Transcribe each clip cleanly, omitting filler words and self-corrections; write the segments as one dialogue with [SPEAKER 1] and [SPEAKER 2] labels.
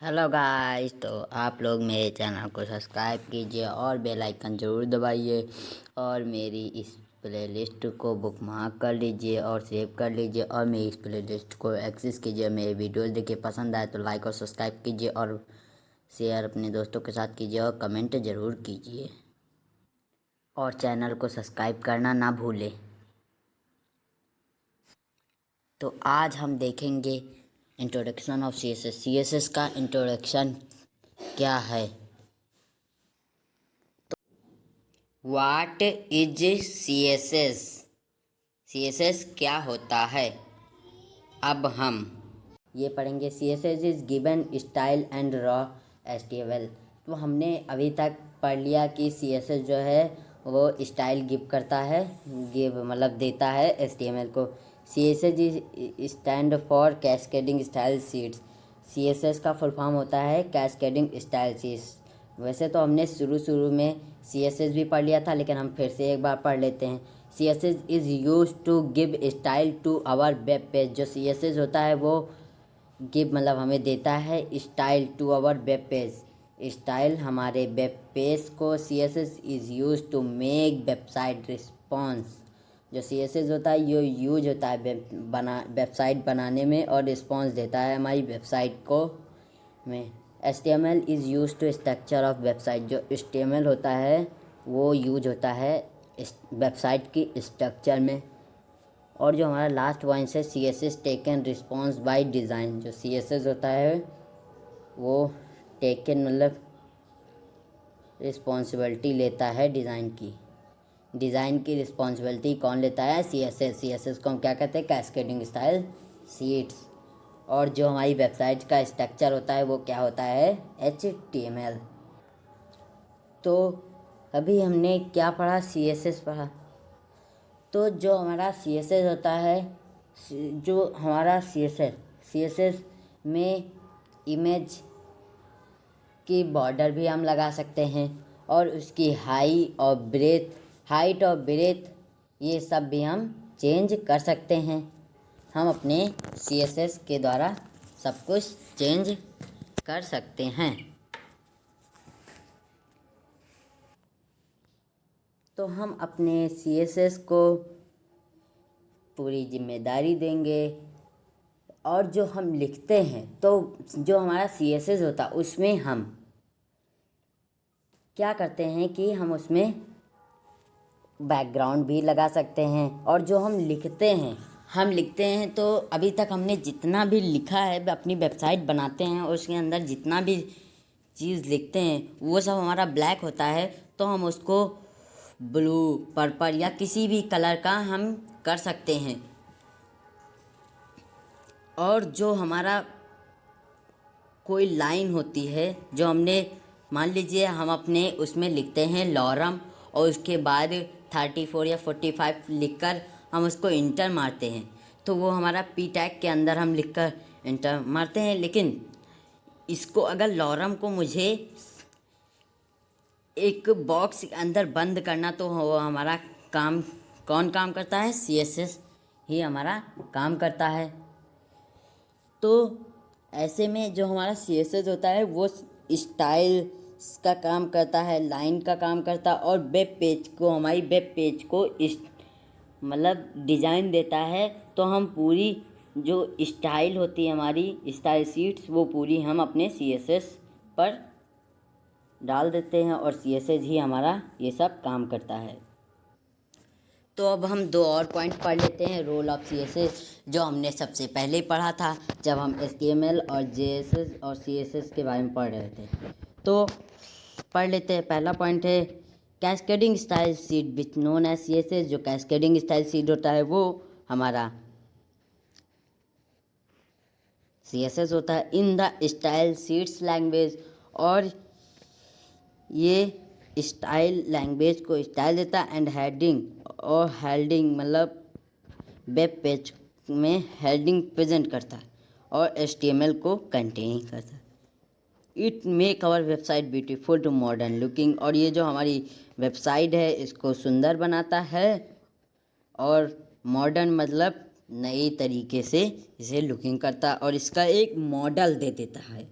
[SPEAKER 1] Hello guys. तो आप लोग मेरे चैनल को सब्सक्राइब कीजिए और बेल आइकन ज़रूर दबाइए और मेरी इस प्लेलिस्ट को बुकमार्क कर लीजिए और सेव कर लीजिए और मेरी इस प्लेलिस्ट को एक्सेस कीजिए। मेरे वीडियोस देखिए, पसंद आए तो लाइक और सब्सक्राइब कीजिए और शेयर अपने दोस्तों के साथ कीजिए और कमेंट ज़रूर कीजिए और चैनल को सब्सक्राइब करना ना भूलें। तो आज हम देखेंगे इंट्रोडक्शन ऑफ CSS। CSS का इंट्रोडक्शन क्या है? What is CSS? CSS क्या होता है? अब हम ये पढ़ेंगे। CSS is given style and raw HTML। तो हमने अभी तक पढ़ लिया कि CSS जो है वो स्टाइल गिव करता है, गिव मतलब देता है HTML को। CSS is stand for cascading style sheets. CSS का फुल फॉर्म होता है कैस्केडिंग स्टाइल शीट्स। वैसे तो हमने शुरू में CSS भी पढ़ लिया था, लेकिन हम फिर से एक बार पढ़ लेते हैं। CSS is use to give style to our web page. जो CSS होता है वो गिव मतलब हमें देता है style to our web page. Style हमारे वेब पेज को CSS is use to make website response. जो CSS होता है ये यूज होता है वेबसाइट बनाने में और रिस्पॉन्स देता है हमारी वेबसाइट को में। HTML is use to structure of website. जो HTML होता है वो यूज होता है वेबसाइट की स्ट्रक्चर में। और जो हमारा लास्ट पॉइंट है CSS taken response by design. जो CSS होता है वो टेकन मतलब रिस्पॉन्सिबिलिटी लेता है डिज़ाइन की। डिज़ाइन की रिस्पॉन्सिबिलिटी कौन लेता है? CSS को हम क्या कहते हैं? Cascading style sheets. और जो हमारी वेबसाइट का स्ट्रक्चर होता है वो क्या होता है? HTML। तो अभी हमने क्या पढ़ा? CSS पढ़ा। तो जो हमारा CSS होता है, जो हमारा CSS में इमेज की बॉर्डर भी हम लगा सकते हैं और उसकी हाइट और ब्रेथ ये सब भी हम चेंज कर सकते हैं। हम अपने CSS के द्वारा सब कुछ चेंज कर सकते हैं। तो हम अपने CSS को पूरी जिम्मेदारी देंगे और जो हम लिखते हैं तो जो हमारा CSS होता है उसमें हम क्या करते हैं कि हम उसमें बैकग्राउंड भी लगा सकते हैं। और जो हम लिखते हैं तो अभी तक हमने जितना भी लिखा है अपनी वेबसाइट बनाते हैं और उसके अंदर जितना भी चीज़ लिखते हैं वो सब हमारा ब्लैक होता है। तो हम उसको ब्लू, पर्पल या किसी भी कलर का हम कर सकते हैं। और जो हमारा कोई लाइन होती है जो हमने मान लीजिए हम अपने उसमें लिखते हैं लॉरम और उसके बाद 34 या 45 लिखकर हम उसको इंटर मारते हैं तो वो हमारा पी टैग के अंदर हम लिखकर इंटर मारते हैं। लेकिन इसको अगर लॉरम को मुझे एक बॉक्स के अंदर बंद करना तो वो हमारा काम कौन काम करता है? CSS ही हमारा काम करता है। तो ऐसे में जो हमारा CSS होता है वो स्टाइल का काम करता है, लाइन का काम करता है और हमारी वेब पेज को मतलब डिज़ाइन देता है। तो हम पूरी जो स्टाइल होती है हमारी स्टाइल शीट्स वो पूरी हम अपने CSS पर डाल देते हैं और CSS ही हमारा ये सब काम करता है। तो अब हम दो और पॉइंट पढ़ लेते हैं रोल ऑफ CSS, जो हमने सबसे पहले पढ़ा था जब हम HTML और JSS और CSS के बारे में पढ़ रहे थे। तो पढ़ लेते हैं। पहला पॉइंट है cascading style sheet which known as CSS। जो कैस्केडिंग स्टाइल शीट होता है वो हमारा CSS होता है in the style sheets language. और ये स्टाइल लैंग्वेज को स्टाइल देता है एंड हेडिंग मतलब वेब पेज में हेडिंग प्रेजेंट करता है और HTML को कंटेन करता है। It make our website beautiful to modern looking. और ये जो हमारी वेबसाइट है इसको सुंदर बनाता है और मॉडर्न मतलब नई तरीके से इसे लुकिंग करता है और इसका एक मॉडल दे देता है।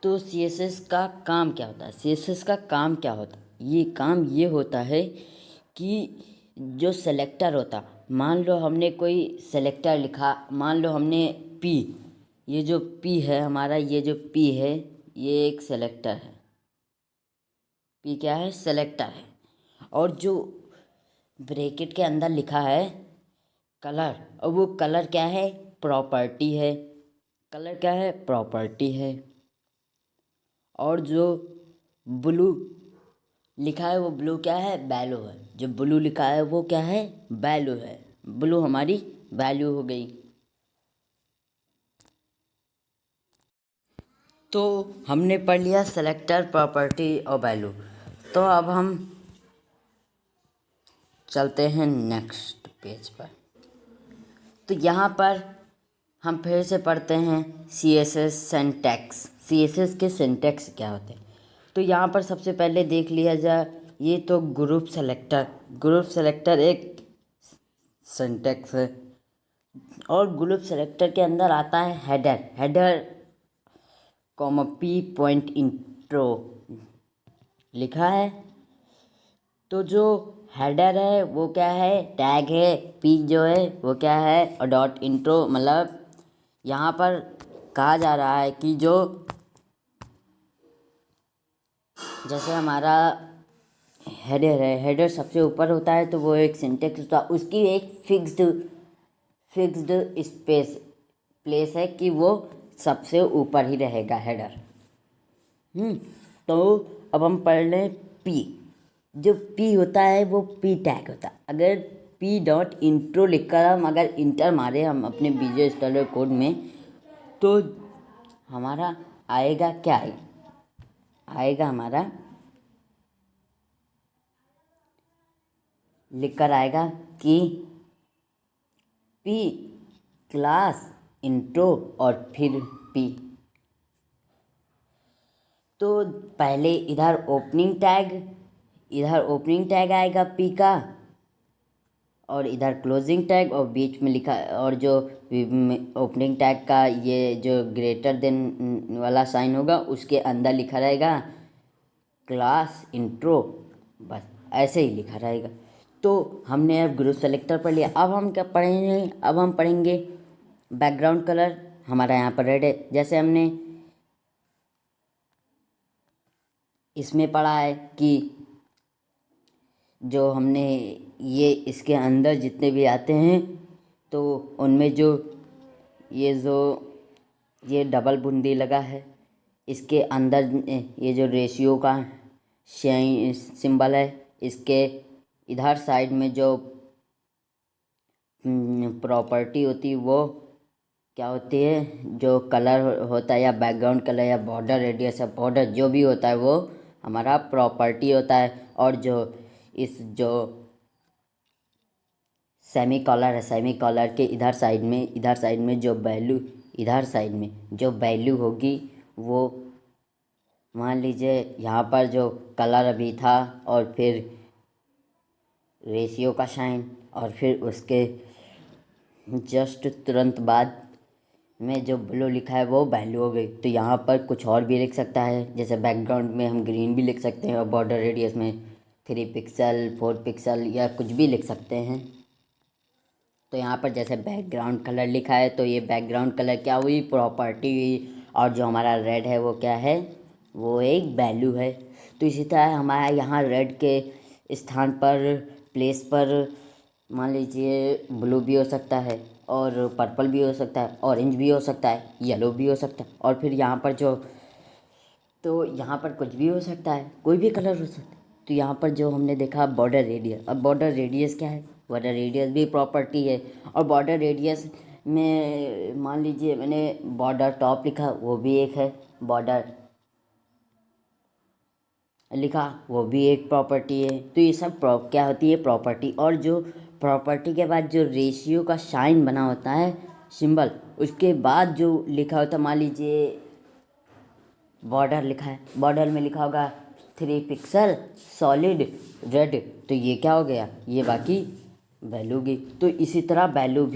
[SPEAKER 1] तो CSS का काम क्या होता है? CSS का काम क्या होता है? ये काम ये होता है कि जो सेलेक्टर होता, मान लो हमने कोई सेलेक्टर लिखा, मान लो हमने P, ये जो P है हमारा, ये जो P है ये एक सेलेक्टर है। P क्या है? सेलेक्टर है। और जो ब्रैकेट के अंदर लिखा है कलर, और वो कलर क्या है? प्रॉपर्टी है। कलर क्या है? प्रॉपर्टी है। और जो ब्लू लिखा है वो ब्लू क्या है? वैल्यू है। जो ब्लू लिखा है वो क्या है? वैल्यू है। ब्लू हमारी वैल्यू हो गई। तो हमने पढ़ लिया सेलेक्टर, प्रॉपर्टी और वैल्यू। तो अब हम चलते हैं नेक्स्ट पेज पर। तो यहाँ पर हम फिर से पढ़ते हैं CSS सिंटैक्स। CSS के सिंटैक्स क्या होते हैं? तो यहाँ पर सबसे पहले देख लिया जाए, ये तो ग्रुप सेलेक्टर एक सिंटैक्स है। और ग्रुप सेलेक्टर के अंदर आता है header comma P point intro लिखा है। तो जो हेडर है वो क्या है? टैग है। P जो है वो क्या है? और डॉट इंट्रो, मतलब यहाँ पर कहा जा रहा है कि जो जैसे हमारा हेडर है, हेडर सबसे ऊपर होता है तो वो एक सिंटेक्स होता है, उसकी एक फिक्स्ड स्पेस प्लेस है कि वो सबसे ऊपर ही रहेगा हेडर। तो अब हम पढ़ लें P। जो P होता है वो P टैग होता है। अगर P डॉट इंट्रो लिखकर हम अगर इंटर मारे हम अपने विजुअल स्टूडियो कोड में, तो हमारा आएगा क्या? आएगा हमारा लिखकर आएगा कि P क्लास इंट्रो और फिर P। तो पहले इधर ओपनिंग टैग आएगा P का, और इधर क्लोजिंग टैग, और बीच में लिखा, और जो ओपनिंग टैग का ये जो ग्रेटर देन वाला साइन होगा उसके अंदर लिखा रहेगा क्लास इंट्रो। बस ऐसे ही लिखा रहेगा। तो हमने अब ग्रुप सेलेक्टर पढ़ लिया। अब हम क्या पढ़ेंगे? अब हम पढ़ेंगे बैकग्राउंड कलर। हमारा यहाँ पर रेड है, जैसे हमने इसमें पढ़ा है कि जो हमने ये इसके अंदर जितने भी आते हैं तो उनमें जो ये डबल बूंदी लगा है, इसके अंदर ये जो रेशियो का सिंबल है, इसके इधर साइड में जो प्रॉपर्टी होती है वो क्या होती है? जो कलर होता है या बैकग्राउंड कलर या बॉर्डर रेडियस या बॉर्डर जो भी होता है वो हमारा प्रॉपर्टी होता है। और जो सेमी कॉलर है, सेमी कॉलर के इधर साइड में जो वैल्यू होगी वो, मान लीजिए यहाँ पर जो कलर अभी था और फिर रेशियो का साइन और फिर उसके जस्ट तुरंत बाद में जो ब्लू लिखा है वो वैल्यू हो गई। तो यहाँ पर कुछ और भी लिख सकता है, जैसे बैकग्राउंड में हम ग्रीन भी लिख सकते हैं और बॉर्डर रेडियस में 3 पिक्सल 4 पिक्सल या कुछ भी लिख सकते हैं। तो यहाँ पर जैसे बैकग्राउंड कलर लिखा है तो ये बैकग्राउंड कलर क्या हुई? प्रॉपर्टी हुई। और जो हमारा रेड है वो क्या है? वो एक वैल्यू है। तो इसी तरह हमारा यहाँ रेड के स्थान पर प्लेस पर मान लीजिए ब्लू भी हो सकता है और पर्पल भी हो सकता है, ऑरेंज भी हो सकता है, येलो भी हो सकता है, और फिर यहाँ पर तो यहाँ पर कुछ भी हो सकता है, कोई भी कलर हो सकता है। तो यहाँ पर जो हमने देखा बॉर्डर रेडियस, अब बॉर्डर रेडियस क्या है? बॉर्डर रेडियस भी प्रॉपर्टी है। और बॉर्डर रेडियस में मान लीजिए मैंने बॉर्डर टॉप लिखा, वो भी एक है। बॉर्डर लिखा, वो भी एक प्रॉपर्टी है। तो ये सब क्या होती है? प्रॉपर्टी। और जो प्रॉपर्टी के बाद जो रेशियो का साइन बना होता है सिंबल, उसके बाद जो लिखा होता है, मान लीजिए बॉर्डर लिखा है, बॉर्डर में लिखा होगा 3 पिक्सल सॉलिड रेड, तो ये क्या हो गया? ये बाकी वैल्यू गई। तो इसी तरह वैल्यू भी